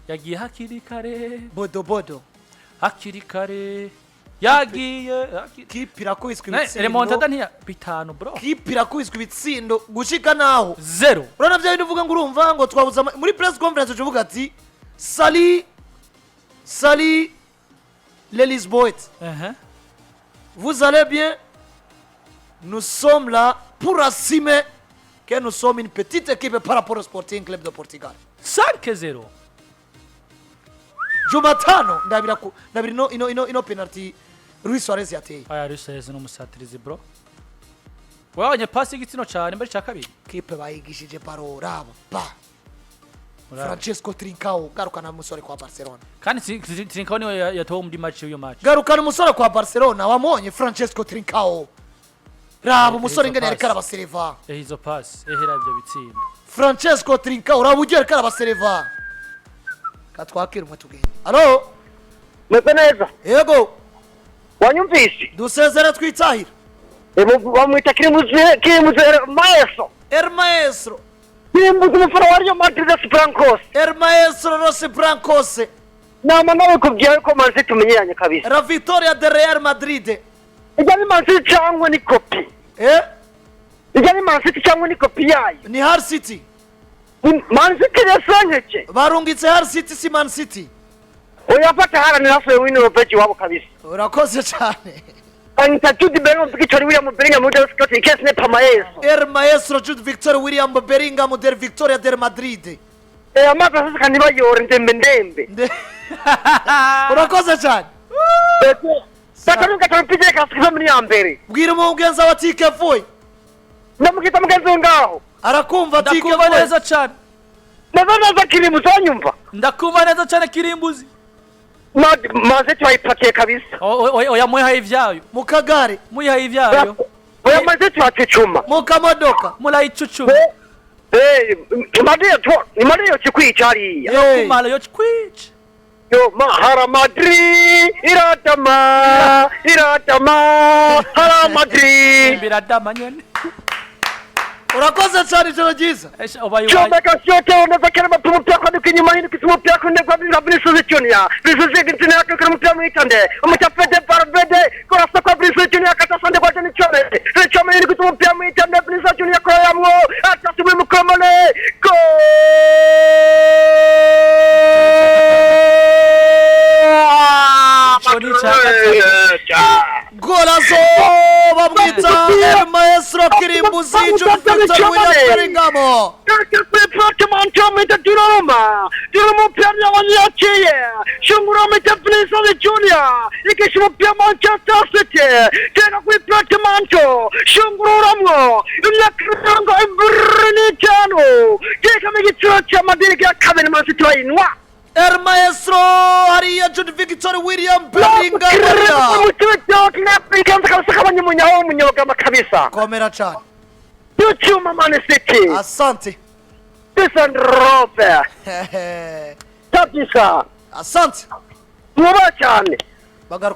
yagiye hakiri kare bodo hakiri kare yagiye kipira kwiswe ibitsindo remontada ntiya bitanu bro kipira kwiswe ibitsindo gushika naho 0 urana bya bintu uvuga ngo urumva ngo twabuza muri press conference uvuga ati Sali les Lisboètes vous allez bien nous sommes là pour assumer que nous sommes une petite équipe par rapport au Sporting Club de Portugal 5-0 Jumatano ndabira ino penalty Luis Suarez yateye aya Luis Suarez no musatirizi bro wabonye pass y'igitsino cyane mbere cya kabiri kipe bayigishije paroraba Francesco Trincao garukana umusore kwa Barcelona kandi Trincao niwe yatowe muri match y'uyo match garukana umusore kwa Barcelona wamonye Francesco Trincao raba umusore ngene yari karabasereva izo pass ehera ibyo bitsinda Francesco Trincao raba ugiye karabasereva katwakira umwe tugende allo meze neza yego wanyumvise dusezera twitahira bamwita kirimuze maestro kirimuze umufana wa Real Madrid Brancos maestro Los Brancos nama nawe kubwiye ko manzi tumenyeranye kabisa la vittoria del Real Madrid ijya ni manzi cyangwa ni kopi ijya ni manzi cyangwa ni kopi yayo ni Hull City Man City yasanyeje barungitse Hull City si Man City oyafata harani hafuye wino beji wabo kabisa urakoze cyane anta Jude Bellingham Victor William Bellingham del Scott case ne pamayeso maestro Jude Victor William Bellingham del Victoria del Madrid amaka sasa kandi bayore ndembe urakoze cyane Sakanuka tampije kasikiza muri yambere bwira umugenza wa Tike Foy ndamukita mugenzi ngaho arakumva Tike Foy ndakumva neza cyane neza kirimbuzi wanyumva ndakumva neza cyane kirimbuzi maze twayipakiye kabisa oya muyihaye ivyayo mukagare muyihaye ivyayo oya maze twacicuma mukamodoka murayicucuma Imariyo chikwicariya yokumala yo chikwicha yo mahara Madrid iratama hara Madrid biradama nyene urakoze cyane cyo giza chomba kashote unaweza kama mpya kwa kinyuma hili kisimu pia kwenda kwa Vinicius Junior Vinicius yake kama mpya mwitande umchapede barbede kwa sasa kwa Vinicius Junior katasande kwa tani chome hili kisimu pya mwitande Vinicius Junior kwa yamwo atasubi mkomole go golazo bamwita maestro kirimbuzi Jude Victor William Bellingham Dinamo pia wanyachiye shungura Vinicius Junior ikishimu pia Manchester City tena kwa Porto shunguramwo imyakiranga imbrini cyano keka migitiro cya Madrid ya kabiri Man City wayinwa maestro hariya Jude Victor William Bellingham komera cyane Yuchuma Man City asante Robert kabisa asante muba cyane